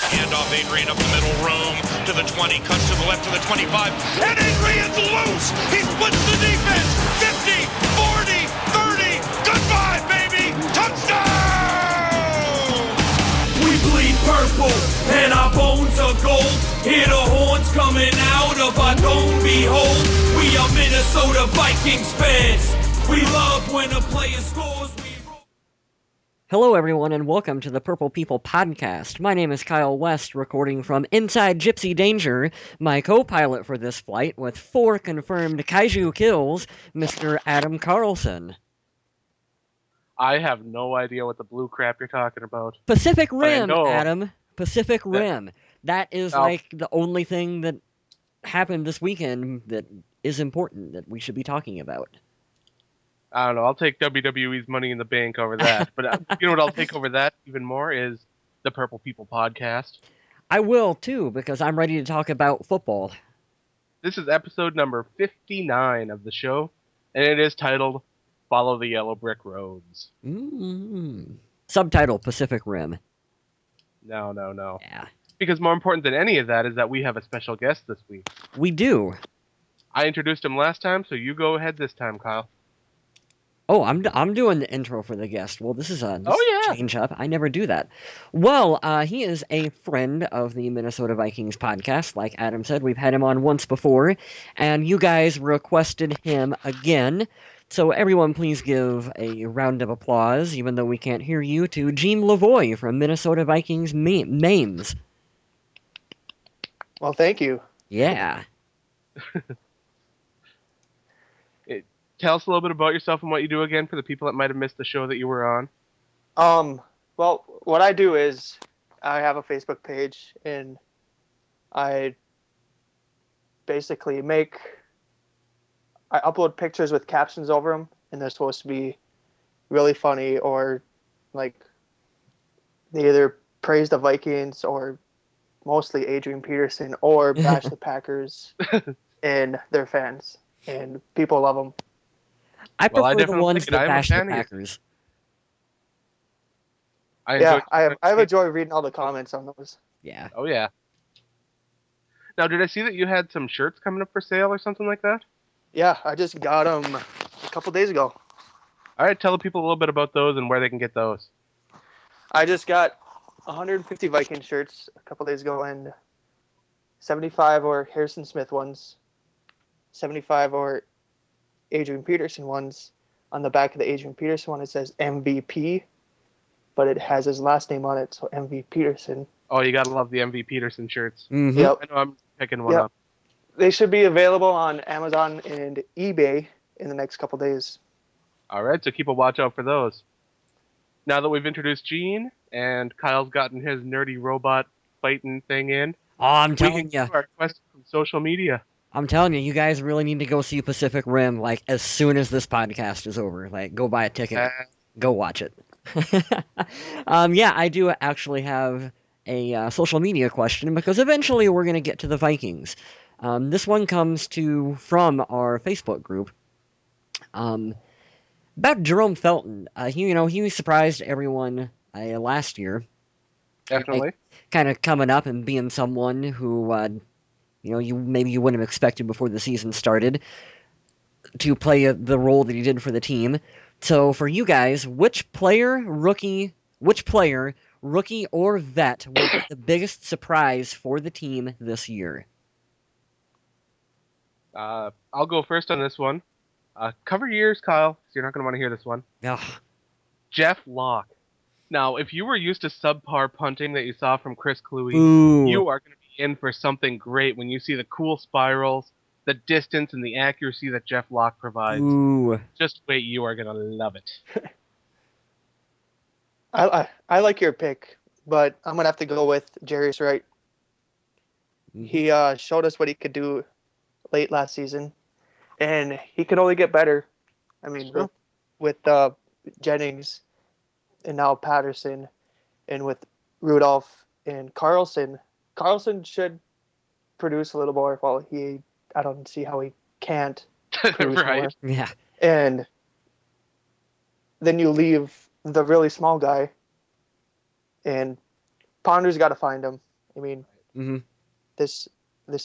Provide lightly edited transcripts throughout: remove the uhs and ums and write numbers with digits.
Handoff, Adrian up the middle, room to the 20, cuts to the left to the 25, and Adrian's loose! He splits the defense! 50, 40, 30, goodbye, baby! Touchdown! We bleed purple, and our bones are gold. Hear the horns coming out of our dome, behold. We are Minnesota Vikings fans. We love when a player scores. Hello, everyone, and welcome to the Purple People Podcast. My name is Kyle West, recording from Inside Gypsy Danger, my co-pilot for this flight, with 4 confirmed kaiju kills, Mr. Adam Carlson. I have no idea what the blue crap you're talking about. Pacific Rim, Adam. Pacific Rim. That is, the only thing that happened this weekend that is important that we should be talking about. I don't know. I'll take WWE's Money in the Bank over that. But you know what I'll take over that even more is the Purple People Podcast. I will, too, because I'm ready to talk about football. This is episode number 59 of the show, and it is titled Follow the Yellow Brick Roads. Subtitle, Pacific Rim. No. Yeah. Because more important than any of that is that we have a special guest this week. We do. I introduced him last time, so you go ahead this time, Kyle. Oh, I'm doing the intro for the guest. Well, this is a change up. I never do that. Well, he is a friend of the Minnesota Vikings podcast. Like Adam said, we've had him on once before, and you guys requested him again. So everyone please give a round of applause, even though we can't hear you, to Gene LaVoy from Minnesota Vikings Memes. Well, thank you. Yeah. Tell us a little bit about yourself and what you do again for the people that might have missed the show that you were on. Well, what I do is I have a Facebook page, and I basically I upload pictures with captions over them, and they're supposed to be really funny, or like they either praise the Vikings or mostly Adrian Peterson or bash the Packers and their fans, and people love them. I prefer the ones that bash the Packers. I've enjoyed reading all the comments on those. Yeah. Oh, yeah. Now, did I see that you had some shirts coming up for sale or something like that? Yeah, I just got them a couple days ago. All right, tell the people a little bit about those and where they can get those. I just got 150 Viking shirts a couple days ago, and 75 are Harrison Smith ones, 75 are Adrian Peterson ones. On the back of the Adrian Peterson one, it says MVP, but it has his last name on it, so MV Peterson. Oh, you gotta love the MV Peterson shirts. Mm-hmm. Yep. I know I'm picking one up. They should be available on Amazon and eBay in the next couple days. All right, so keep a watch out for those. Now that we've introduced Gene and Kyle's gotten his nerdy robot fighting thing in, I'm telling you, our question from social media. I'm telling you, you guys really need to go see Pacific Rim, like, as soon as this podcast is over. Like, go buy a ticket. Go watch it. I do actually have a social media question, because eventually we're going to get to the Vikings. This one comes from our Facebook group. About Jerome Felton. He surprised everyone last year. Definitely. Kind of coming up and being someone who... you wouldn't have expected before the season started to play the role that he did for the team. So for you guys, which player, rookie, or vet will be the biggest surprise for the team this year? I'll go first on this one. Cover your ears, Kyle, because you're not going to want to hear this one. Ugh. Jeff Locke. Now, if you were used to subpar punting that you saw from Chris Cluey, you are going to be in for something great when you see the cool spirals, the distance, and the accuracy that Jeff Locke provides. Ooh. Just wait, you are going to love it. I like your pick, but I'm going to have to go with Jarius Wright. He showed us what he could do late last season, and he can only get better. I mean, with Jennings and now Peterson, and with Rudolph and Carlson. Carlson should produce a little more. Well, I don't see how he can't produce right. more. Yeah. And then you leave the really small guy, and Ponder's got to find him. I mean, Mm-hmm. this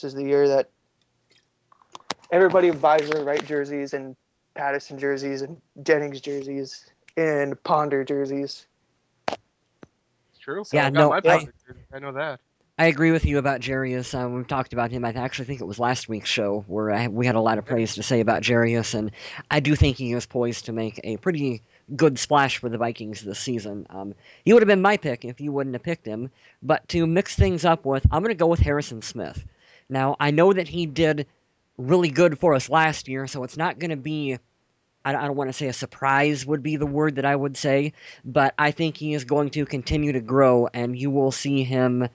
is the year that everybody buys their right jerseys and Peterson jerseys and Jennings jerseys and Ponder jerseys. It's true. Yeah, I got my I Ponder jersey. I know that. I agree with you about Jarius. We've talked about him. I actually think it was last week's show where we had a lot of praise to say about Jarius, and I do think he is poised to make a pretty good splash for the Vikings this season. He would have been my pick if you wouldn't have picked him, but to mix things up with, I'm going to go with Harrison Smith. Now, I know that he did really good for us last year, so it's not going to be, I don't want to say a surprise would be the word that I would say, but I think he is going to continue to grow, and you will see him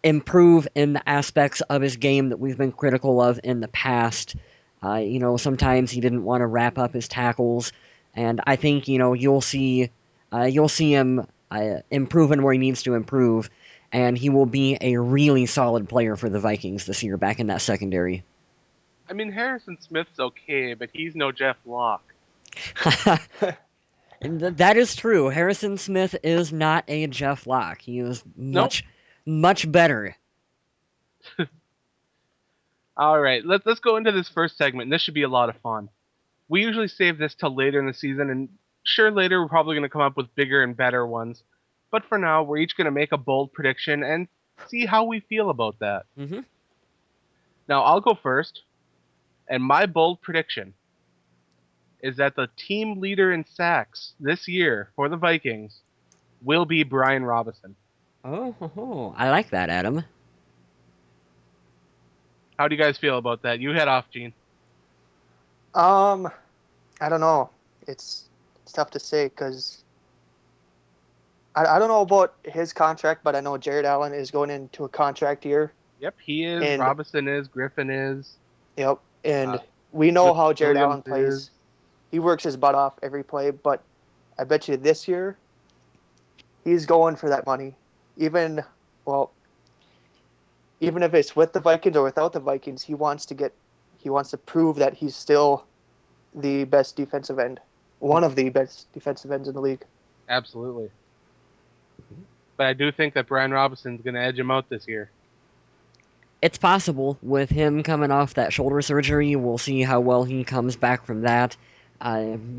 improve in the aspects of his game that we've been critical of in the past. Sometimes he didn't want to wrap up his tackles, and I think you'll see him improving where he needs to improve, and he will be a really solid player for the Vikings this year, back in that secondary. I mean, Harrison Smith's okay, but he's no Jeff Locke. That is true. Harrison Smith is not a Jeff Locke. He is much better. All right, let's go into this first segment. This should be a lot of fun. We usually save this till later in the season, and sure, later we're probably going to come up with bigger and better ones. But for now, we're each going to make a bold prediction and see how we feel about that. Mm-hmm. Now, I'll go first, and my bold prediction is that the team leader in sacks this year for the Vikings will be Brian Robinson. Oh, I like that, Adam. How do you guys feel about that? You head off, Gene. I don't know. It's tough to say because I don't know about his contract, but I know Jared Allen is going into a contract year. Yep, he is. And Robinson is. Griffin is. Yep, and we know how Jared Allen plays. He works his butt off every play, but I bet you this year he's going for that money. Even if it's with the Vikings or without the Vikings, he wants to prove that he's still the best defensive end, one of the best defensive ends in the league. Absolutely. But I do think that Brian Robinson's going to edge him out this year. It's possible with him coming off that shoulder surgery. We'll see how well he comes back from that.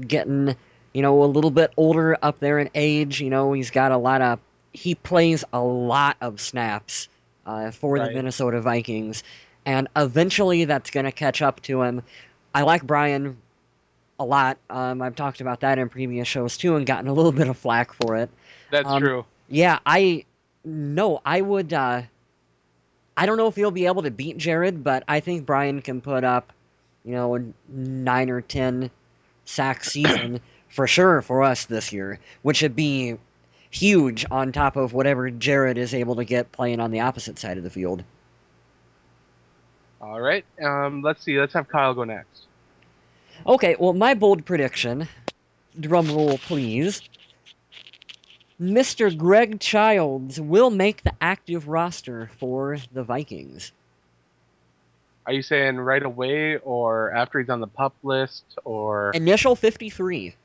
Getting, a little bit older up there in age. He plays a lot of snaps for the Minnesota Vikings, and eventually that's going to catch up to him. I like Brian a lot. I've talked about that in previous shows too and gotten a little bit of flack for it. That's true. Yeah, I would. I don't know if he'll be able to beat Jared, but I think Brian can put up, a 9 or 10 sack season for sure for us this year, which would be huge on top of whatever Jared is able to get playing on the opposite side of the field. All right. Let's see. Let's have Kyle go next. Okay, well, my bold prediction, drum roll please, Mr. Greg Childs will make the active roster for the Vikings. Are you saying right away or after he's on the PUP list or... Initial 53.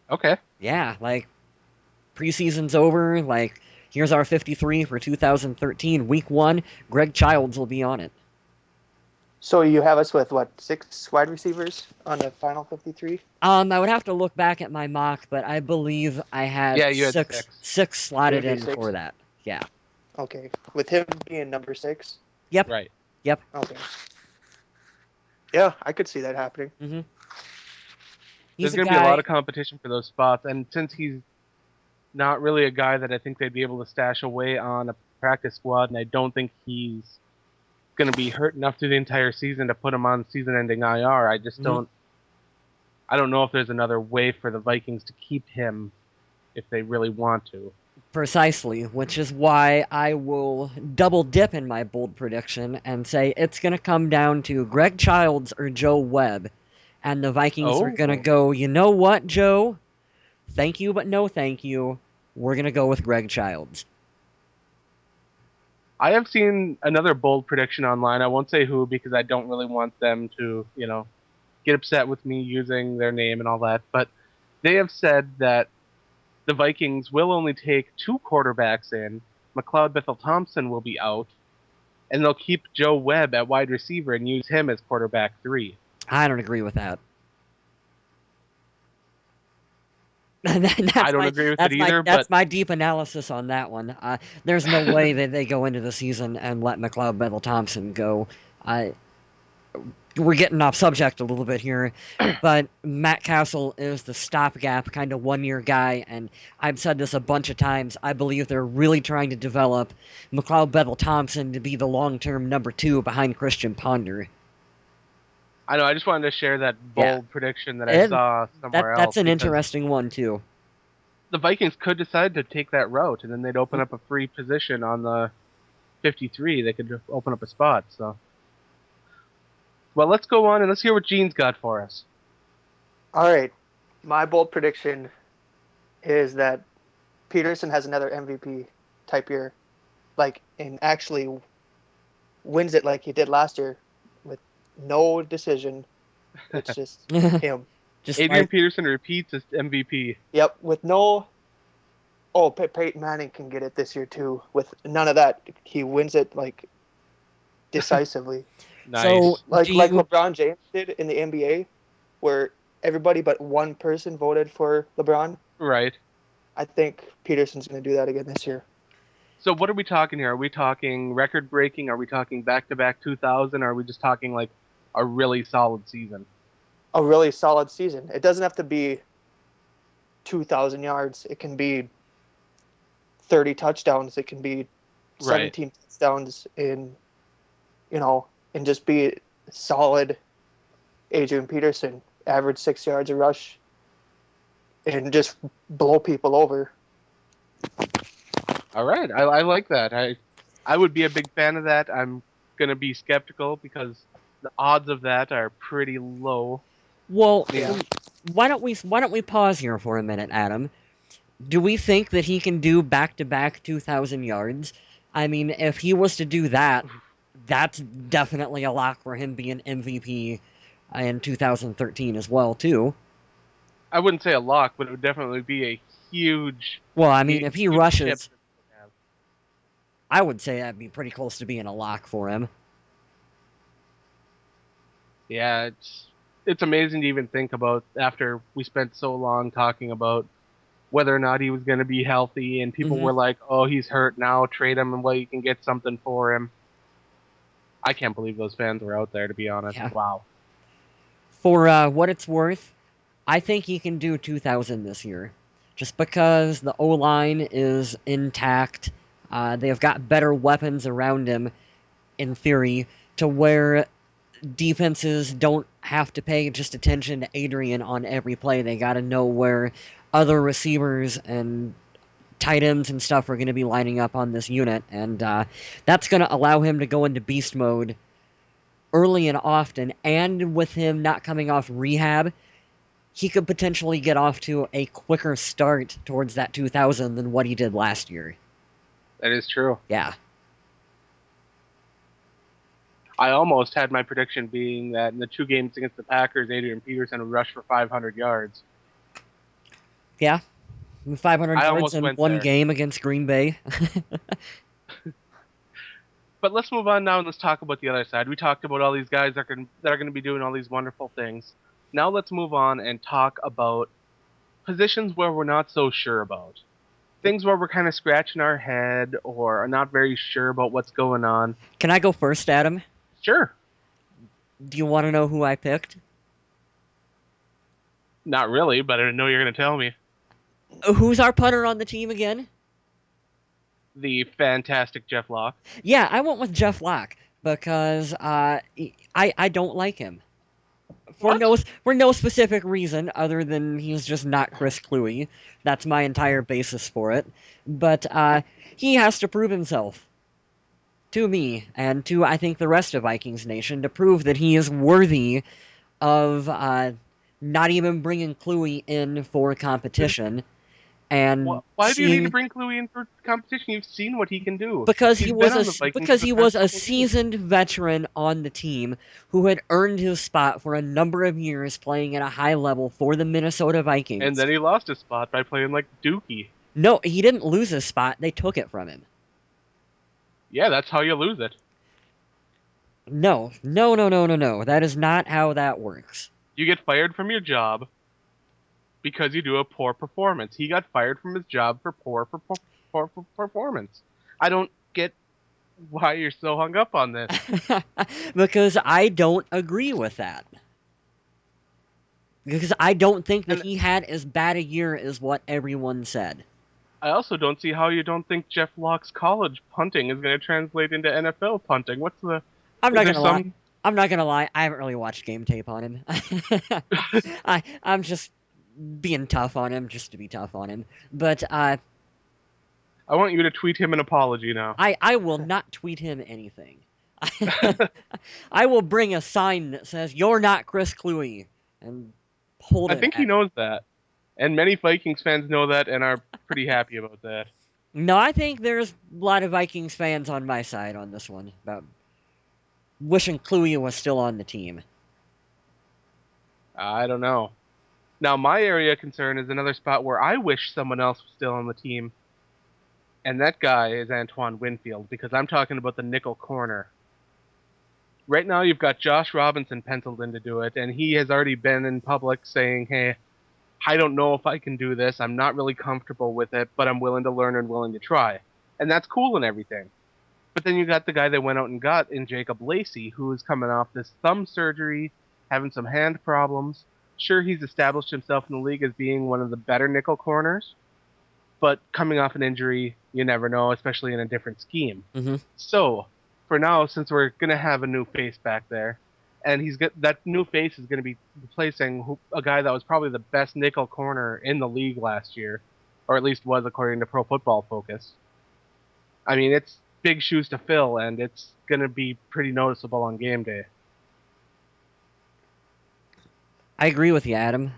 Okay. Yeah, preseason's over, here's our 53 for 2013, week 1, Greg Childs will be on it. So you have us with, 6 wide receivers on the final 53? I would have to look back at my mock, but I believe I had, you had six slotted in 6? for that. Yeah. Okay. With him being number 6? Yep. Right. Yep. Okay. Yeah, I could see that happening. Mm-hmm. There's going to be a lot of competition for those spots, and since he's not really a guy that I think they'd be able to stash away on a practice squad, and I don't think he's going to be hurt enough through the entire season to put him on season-ending IR. I just don't. I don't know if there's another way for the Vikings to keep him if they really want to. Precisely, which is why I will double dip in my bold prediction and say it's going to come down to Greg Childs or Joe Webb, and the Vikings are going to go, you know what, Joe? Thank you, but no thank you. We're going to go with Greg Childs. I have seen another bold prediction online. I won't say who because I don't really want them to, get upset with me using their name and all that. But they have said that the Vikings will only take 2 quarterbacks in. McLeod Bethel-Thompson will be out, and they'll keep Joe Webb at wide receiver and use him as quarterback 3. I don't agree with that. I don't agree with it either. That's my deep analysis on that one. There's no way that they go into the season and let McLeod Bethel-Thompson go. We're getting off subject a little bit here, but Matt Castle is the stopgap kind of one-year guy, and I've said this a bunch of times. I believe they're really trying to develop McLeod Bethel-Thompson to be the long-term number 2 behind Christian Ponder. I know. I just wanted to share that bold prediction that I saw somewhere else. That's an interesting one, too. The Vikings could decide to take that route, and then they'd open up a free position on the 53. They could open up a spot. So, well, let's go on and let's hear what Gene's got for us. All right. My bold prediction is that Peterson has another MVP type year, and actually wins it like he did last year with no decision. It's just him. Adrian Peterson repeats as MVP. Yep, with no... Oh, Peyton Manning can get it this year, too. With none of that, he wins it, decisively. Nice. So, like LeBron James did in the NBA, where everybody but one person voted for LeBron. Right. I think Peterson's going to do that again this year. So what are we talking here? Are we talking record-breaking? Are we talking back-to-back 2,000? Or are we just talking, a really solid season? A really solid season. It doesn't have to be 2,000 yards. It can be 30 touchdowns. It can be 17 touchdowns and just be solid Adrian Peterson, average 6 yards a rush, and just blow people over. All right. I like that. I would be a big fan of that. I'm going to be skeptical because the odds of that are pretty low. Well, why don't we pause here for a minute, Adam? Do we think that he can do back-to-back 2,000 yards? I mean, if he was to do that, that's definitely a lock for him being MVP in 2013 as well, too. I wouldn't say a lock, but it would definitely be a huge... Well, I mean, if he rushes, I would say that'd be pretty close to being a lock for him. Yeah, it's amazing to even think about after we spent so long talking about whether or not he was going to be healthy, and people were like, oh, he's hurt now, trade him, and you can get something for him. I can't believe those fans were out there, to be honest. Yeah. Wow. For what it's worth, I think he can do 2,000 this year. Just because the O-line is intact, they've got better weapons around him, in theory, to where defenses don't have to pay just attention to Adrian on every play. They got to know where other receivers and tight ends and stuff are going to be lining up on this unit, and that's going to allow him to go into beast mode early and often, and with him not coming off rehab, he could potentially get off to a quicker start towards that 2,000 than what he did last year. That is true. Yeah. I almost had my prediction being that in the 2 games against the Packers, Adrian Peterson would rush for 500 yards. Yeah. 500 yards in one game against Green Bay. But let's move on now and let's talk about the other side. We talked about all these guys that are going to be doing all these wonderful things. Now let's move on and talk about positions where we're not so sure about. Things where we're kind of scratching our head or are not very sure about what's going on. Can I go first, Adam? Sure. Do you want to know who I picked? Not really, but I know you're going to tell me. Who's our punter on the team again? The fantastic Jeff Locke. Yeah, I went with Jeff Locke because I don't like him. For no specific reason other than he's just not Chris Kluwe. That's my entire basis for it. But he has to prove himself to me and to, I think, the rest of Vikings Nation to prove that he is worthy of not even bringing Kluwe in for competition. And why do you need to bring Kluwe in for competition? You've seen what he can do. Because he was a seasoned veteran on the team who had earned his spot for a number of years playing at a high level for the Minnesota Vikings. And then he lost his spot by playing like Dookie. No, he didn't lose his spot. They took it from him. Yeah, that's how you lose it. No. That is not how that works. You get fired from your job because you do a poor performance. He got fired from his job for poor performance. I don't get why you're so hung up on this. Because I don't agree with that. Because I don't think that he had as bad a year as what everyone said. I also don't see how you don't think Jeff Locke's college punting is going to translate into NFL punting. What's the... I'm not gonna lie. I haven't really watched game tape on him. I'm just being tough on him, just to be tough on him. But I want you to tweet him an apology now. I will not tweet him anything. I will bring a sign that says "You're not Chris Cluey" and hold it. I think he knows that, and many Vikings fans know that and are pretty happy about that. No, I think there's a lot of Vikings fans on my side on this one about wishing Cluey was still on the team. I don't know. Now, my area of concern is another spot where I wish someone else was still on the team, and that guy is Antoine Winfield, because I'm talking about the nickel corner. Right now, you've got Josh Robinson penciled in to do it, and he has already been in public saying, hey, I don't know if I can do this. I'm not really comfortable with it, but I'm willing to learn and willing to try. And that's cool and everything. But then you got the guy that went out and got in Jacob Lacey, who is coming off this thumb surgery, having some hand problems. Sure, he's established himself in the league as being one of the better nickel corners, but coming off an injury, you never know, especially in a different scheme. Mm-hmm. So, for now, since we're going to have a new face back there, and that new face is going to be replacing a guy that was probably the best nickel corner in the league last year, or at least was according to Pro Football Focus. I mean, it's big shoes to fill, and it's going to be pretty noticeable on game day. I agree with you, Adam.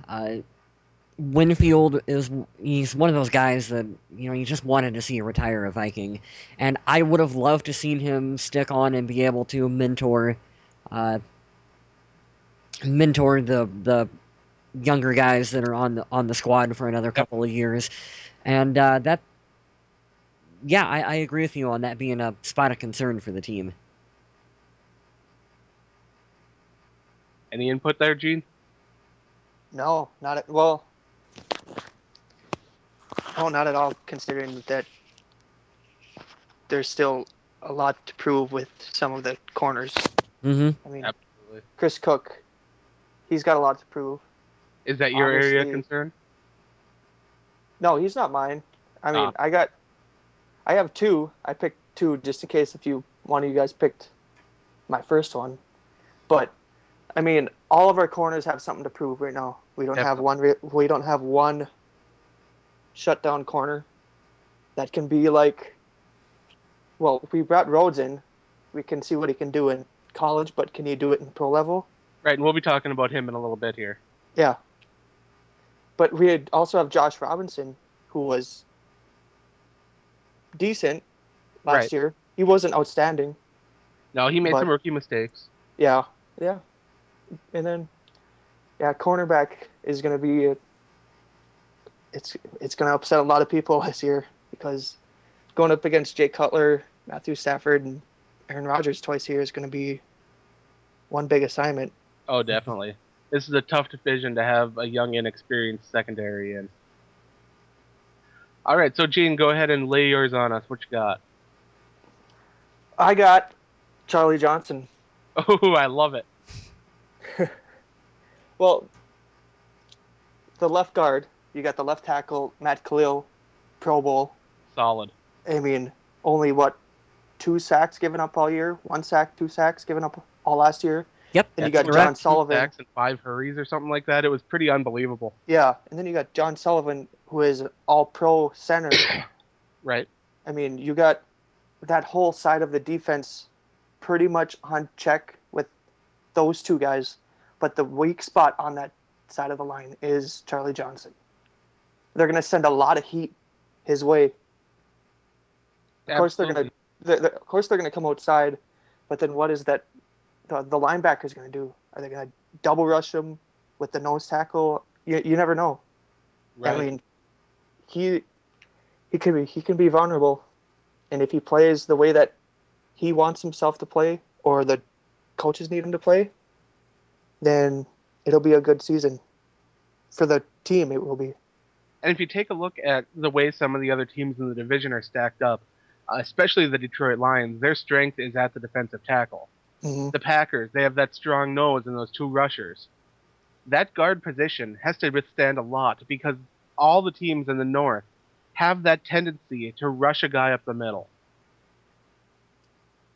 Winfield he's one of those guys that, you just wanted to see retire a Viking. And I would have loved to seen him stick on and be able to mentor the younger guys that are on the squad for another couple of years. And I agree with you on that being a spot of concern for the team. Any input there, Gene? No, not at all, considering that there's still a lot to prove with some of the corners. Mm-hmm. I mean, Absolutely. Chris Cook, he's got a lot to prove. Is that your area of concern? No, he's not mine. I mean, I have two. I picked two just in case one of you guys picked my first one. But I mean, all of our corners have something to prove right now. We don't have one. We don't have one shutdown corner that can be like. Well, we brought Rhodes in. We can see what he can do in college, but can he do it in pro level? Right, and we'll be talking about him in a little bit here. Yeah. But we also have Josh Robinson, who was decent last year. He wasn't outstanding. No, he made some rookie mistakes. Yeah. And then, cornerback is going to be it's going to upset a lot of people this year because going up against Jay Cutler, Matthew Stafford, and Aaron Rodgers twice here is going to be one big assignment. Oh, definitely. This is a tough division to have a young, inexperienced secondary in. All right, so Gene, go ahead and lay yours on us. What you got? I got Charlie Johnson. Oh, I love it. Well, the left guard, you got the left tackle, Matt Khalil, Pro Bowl. Solid. I mean, only 2 sacks given up all year? 1 sack, 2 sacks given up all last year? Yep. And you got John Sullivan. 2 sacks and 5 hurries or something like that. It was pretty unbelievable. Yeah, and then you got John Sullivan, who is all-pro center. Right. I mean, you got that whole side of the defense pretty much on check with those two guys. But the weak spot on that side of the line is Charlie Johnson. They're going to send a lot of heat his way. Of course, they're going to come outside, but then what is that the linebackers going to do? Are they going to double rush him with the nose tackle? You never know. Right. I mean, he can be vulnerable, and if he plays the way that he wants himself to play, or the coaches need him to play, then it'll be a good season. For the team, it will be. And if you take a look at the way some of the other teams in the division are stacked up, especially the Detroit Lions, their strength is at the defensive tackle. Mm-hmm. The Packers, they have that strong nose and those two rushers. That guard position has to withstand a lot because all the teams in the North have that tendency to rush a guy up the middle.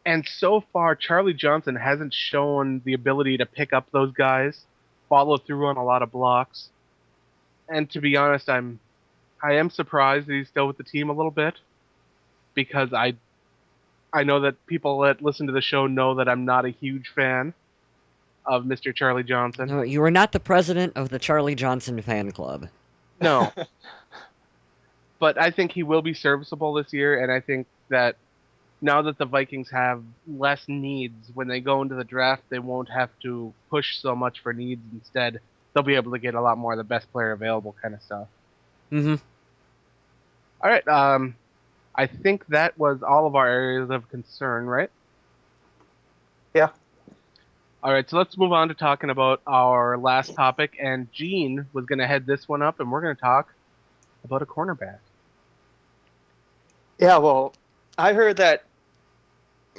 And so far, Charlie Johnson hasn't shown the ability to pick up those guys, follow through on a lot of blocks. And to be honest, I am surprised that he's still with the team a little bit, because I know that people that listen to the show know that I'm not a huge fan of Mr. Charlie Johnson. No, you are not the president of the Charlie Johnson fan club. No. But I think he will be serviceable this year, and I think that now that the Vikings have less needs, when they go into the draft, they won't have to push so much for needs. Instead, they'll be able to get a lot more of the best player available kind of stuff. Mm-hmm. All right. I think that was all of our areas of concern, right? Yeah. All right, so let's move on to talking about our last topic. And Gene was going to head this one up, and we're going to talk about a cornerback. Yeah, well, I heard that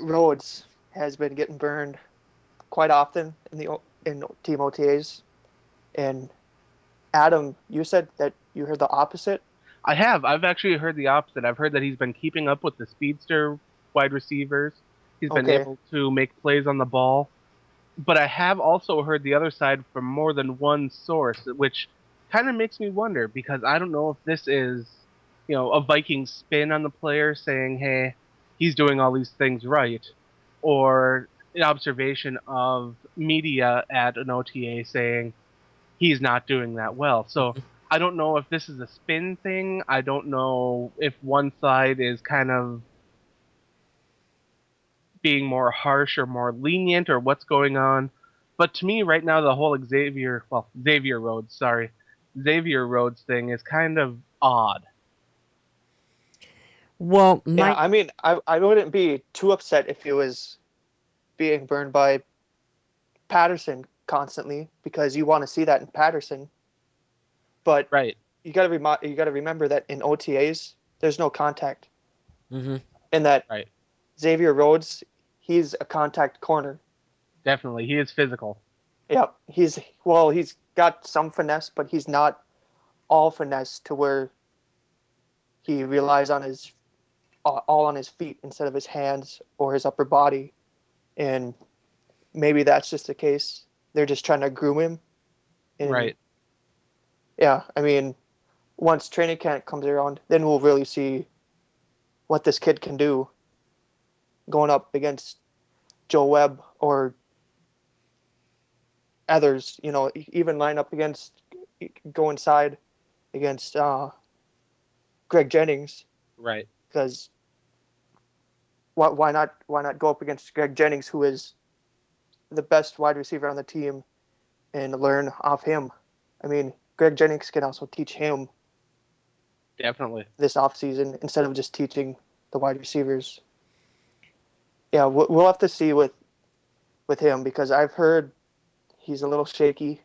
Rhodes has been getting burned quite often in team OTAs. And Adam, you said that you heard the opposite? I have. I've actually heard the opposite. I've heard that he's been keeping up with the speedster wide receivers. He's been able to make plays on the ball. But I have also heard the other side from more than one source, which kind of makes me wonder, because I don't know if this is, a Viking spin on the player saying, hey, he's doing all these things right, or an observation of media at an OTA saying he's not doing that well. So I don't know if this is a spin thing. I don't know if one side is kind of being more harsh or more lenient, or what's going on. But to me right now, the whole Xavier Rhodes thing is kind of odd. Well, I mean, I wouldn't be too upset if he was being burned by Peterson constantly, because you want to see that in Peterson. But right, you got to remember that in OTAs there's no contact. Mm-hmm. And that right. Xavier Rhodes, he's a contact corner. Definitely, he is physical. Yeah, he's got some finesse, but he's not all finesse to where he relies on all on his feet instead of his hands or his upper body. And maybe that's just the case. They're just trying to groom him. And, right. Yeah, I mean, once training camp comes around, then we'll really see what this kid can do going up against Joe Webb or others, even line up go inside against Greg Jennings. Right. Because why not go up against Greg Jennings, who is the best wide receiver on the team, and learn off him? I mean, Greg Jennings can also teach him. Definitely. This offseason, instead of just teaching the wide receivers. Yeah, we'll have to see with him, because I've heard he's a little shaky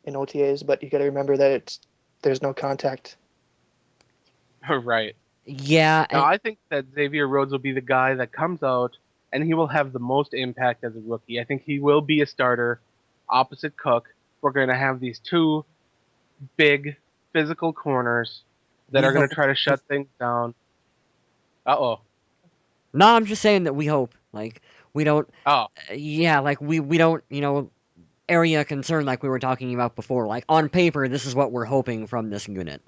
in OTAs, but you got to remember that there's no contact. Right. Yeah. Now, I think that Xavier Rhodes will be the guy that comes out, and he will have the most impact as a rookie. I think he will be a starter opposite Cook. We're going to have these two big physical corners that are going to try to shut things down. Uh-oh. No, I'm just saying that we hope. Like, we don't... Oh. Yeah, like, we don't, area concern like we were talking about before. Like, on paper, this is what we're hoping from this unit.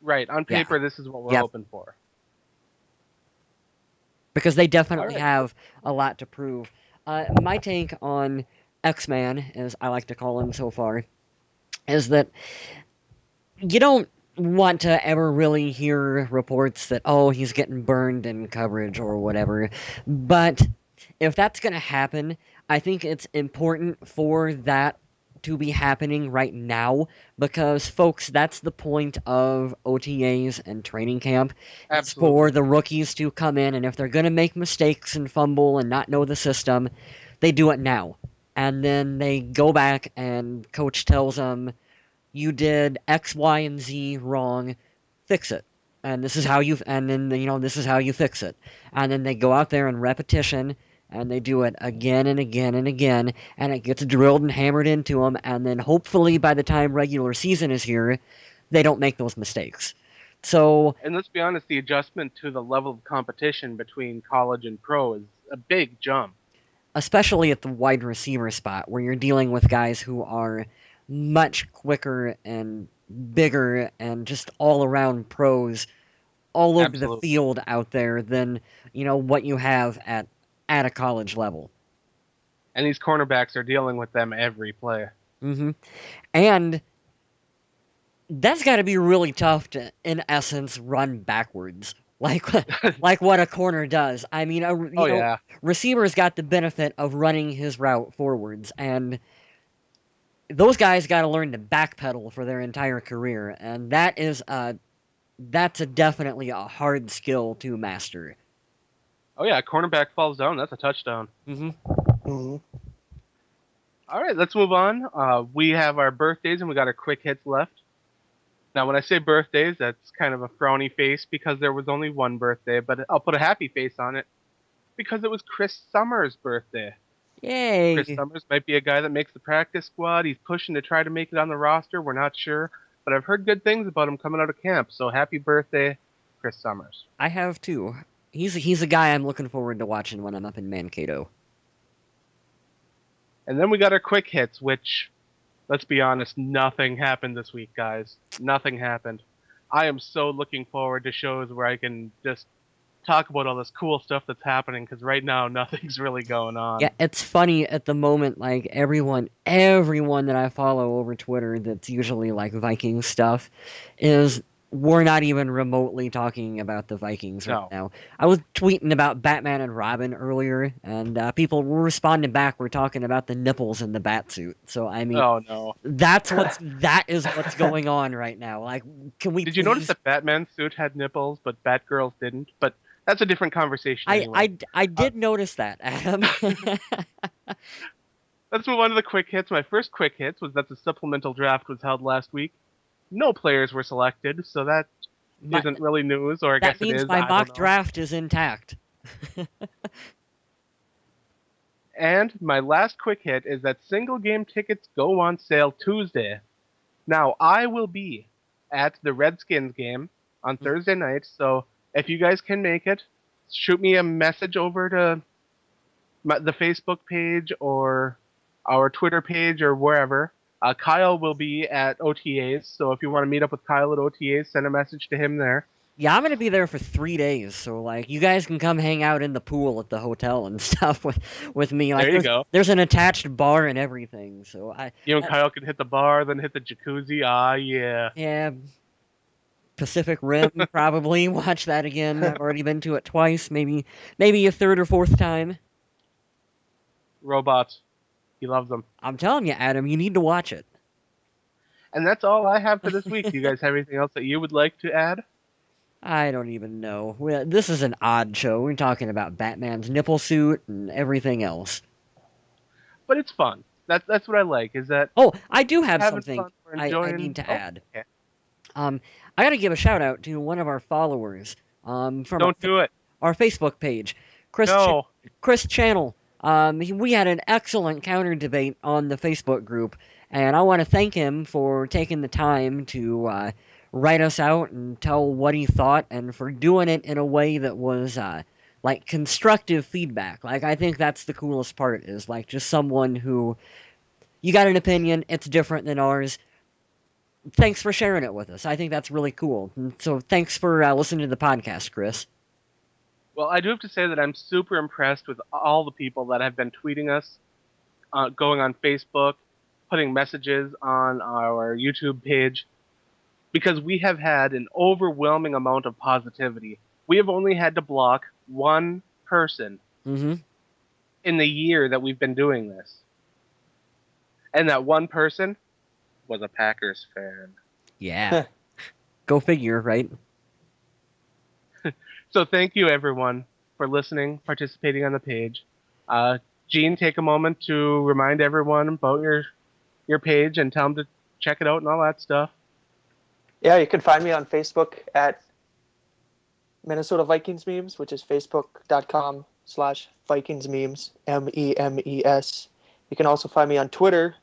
Right. On paper, This is what we're hoping for. Because they definitely have a lot to prove. My take on X-Man, as I like to call him so far, is that you don't want to ever really hear reports that, oh, he's getting burned in coverage or whatever. But if that's going to happen, I think it's important for that to be happening right now because, folks, that's the point of OTAs and training camp. It's for the rookies to come in, and if they're going to make mistakes and fumble and not know the system, they do it now. And then they go back and coach tells them, you did X, Y, and Z wrong, fix it. And this is how this is how you fix it. And then they go out there in repetition, and they do it again and again and again, and it gets drilled and hammered into them, and then hopefully by the time regular season is here, they don't make those mistakes. So, and let's be honest, the adjustment to the level of competition between college and pro is a big jump. Especially at the wide receiver spot, where you're dealing with guys who are much quicker and bigger and just all-around pros all over the field out there than, what you have at a college level. And these cornerbacks are dealing with them every play. Mm-hmm. And that's got to be really tough to, in essence, run backwards. Like what a corner does. I mean, receiver's got the benefit of running his route forwards, and those guys got to learn to backpedal for their entire career, and that's definitely a hard skill to master. Oh yeah, cornerback falls down, that's a touchdown. Mm-hmm. Mm-hmm. All right, let's move on. We have our birthdays and we got our quick hits left. Now, when I say birthdays, that's kind of a frowny face because there was only one birthday, but I'll put a happy face on it because it was Chris Summers' birthday. Yay! Chris Summers might be a guy that makes the practice squad. He's pushing to try to make it on the roster. We're not sure, but I've heard good things about him coming out of camp. So happy birthday, Chris Summers. I have too. He's a guy I'm looking forward to watching when I'm up in Mankato. And then we got our quick hits, which, let's be honest, nothing happened this week, guys. Nothing happened. I am so looking forward to shows where I can just talk about all this cool stuff that's happening, because right now nothing's really going on. Yeah, it's funny at the moment, like everyone that I follow over Twitter that's usually like Viking stuff we're not even remotely talking about the Vikings right now. I was tweeting about Batman and Robin earlier, and people were responding back. We're talking about the nipples in the Batsuit. So I mean, oh no, that is what's going on right now. Like, can we? Did you notice that Batman's suit had nipples, but Batgirl's didn't? But that's a different conversation. Anyway. I did notice that, Adam. Let's move on to the quick hits. My first quick hits was that the supplemental draft was held last week. No players were selected, so that isn't really news, or I guess it is. That means my mock draft is intact. And my last quick hit is that single game tickets go on sale Tuesday. Now, I will be at the Redskins game on Thursday night, so if you guys can make it, shoot me a message over to the Facebook page or our Twitter page or wherever. Kyle will be at OTAs, so if you want to meet up with Kyle at OTAs, send a message to him there. Yeah, I'm going to be there for 3 days, so, like, you guys can come hang out in the pool at the hotel and stuff with me. Like, there you go. There's an attached bar and everything, so You and Kyle can hit the bar, then hit the jacuzzi. Yeah. Yeah. Pacific Rim, probably. Watch that again. I've already been to it twice, maybe a third or fourth time. Robots. He loves them. I'm telling you, Adam, you need to watch it. And that's all I have for this week. Do you guys have anything else that you would like to add? I don't even know. This is an odd show. We're talking about Batman's nipple suit and everything else. But it's fun. That's what I like, is that... Oh, I do have something I need to add. Okay. I got to give a shout-out to one of our followers. Don't do it. Our Facebook page. Chris Channel. We had an excellent counter debate on the Facebook group, and I want to thank him for taking the time to write us out and tell what he thought, and for doing it in a way that was like constructive feedback. Like, I think that's the coolest part, is like just someone who, you got an opinion, it's different than ours. Thanks for sharing it with us. I think that's really cool. So thanks for listening to the podcast, Chris. Well, I do have to say that I'm super impressed with all the people that have been tweeting us, going on Facebook, putting messages on our YouTube page, because we have had an overwhelming amount of positivity. We have only had to block one person in the year that we've been doing this. And that one person was a Packers fan. Yeah. Go figure, right? So thank you, everyone, for listening, participating on the page. Gene, take a moment to remind everyone about your page and tell them to check it out and all that stuff. Yeah, you can find me on Facebook at Minnesota Vikings Memes, which is facebook.com/Vikings Memes, MEMES. You can also find me on Twitter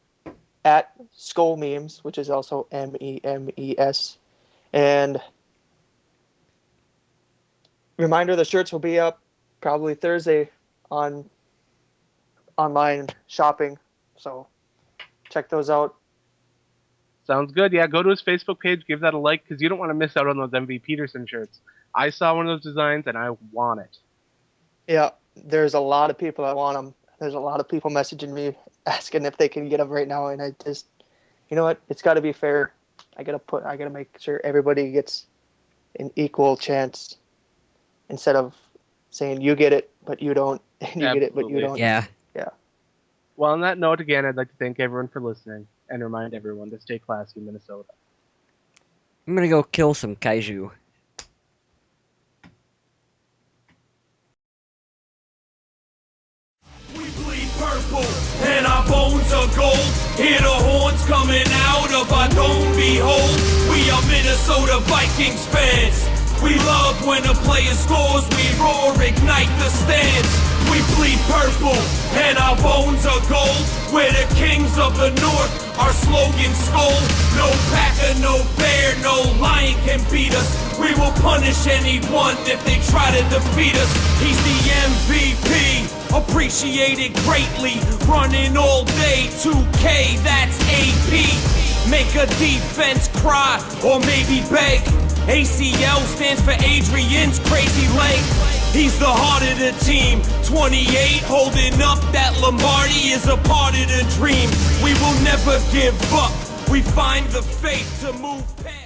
at Skull Memes, which is also MEMES. And reminder, the shirts will be up probably Thursday on online shopping. So check those out. Sounds good. Yeah, go to his Facebook page, give that a like, because you don't want to miss out on those MV Peterson shirts. I saw one of those designs, and I want it. Yeah, there's a lot of people that want them. There's a lot of people messaging me asking if they can get them right now, and I just, you know what? It's got to be fair. I gotta make sure everybody gets an equal chance, instead of saying you get it but you don't, and you get it but you don't. Yeah. Yeah. Well, on that note, again, I'd like to thank everyone for listening and remind everyone to stay classy in Minnesota. I'm gonna go kill some kaiju. We bleed purple and our bones are gold. Hear the horns coming out of our dome, behold. We are Minnesota Vikings fans. We love when a player scores, we roar, ignite the stands. We bleed purple and our bones are gold. We're the kings of the north, our slogan skull. No Packer, no bear, no lion can beat us. We will punish anyone if they try to defeat us. He's the MVP, appreciated greatly. Running all day, 2K, that's AP. Make a defense cry, or maybe beg. ACL stands for Adrian's crazy leg. He's the heart of the team, 28, holding up that Lombardi is a part of the dream. We will never give up, we find the faith to move past.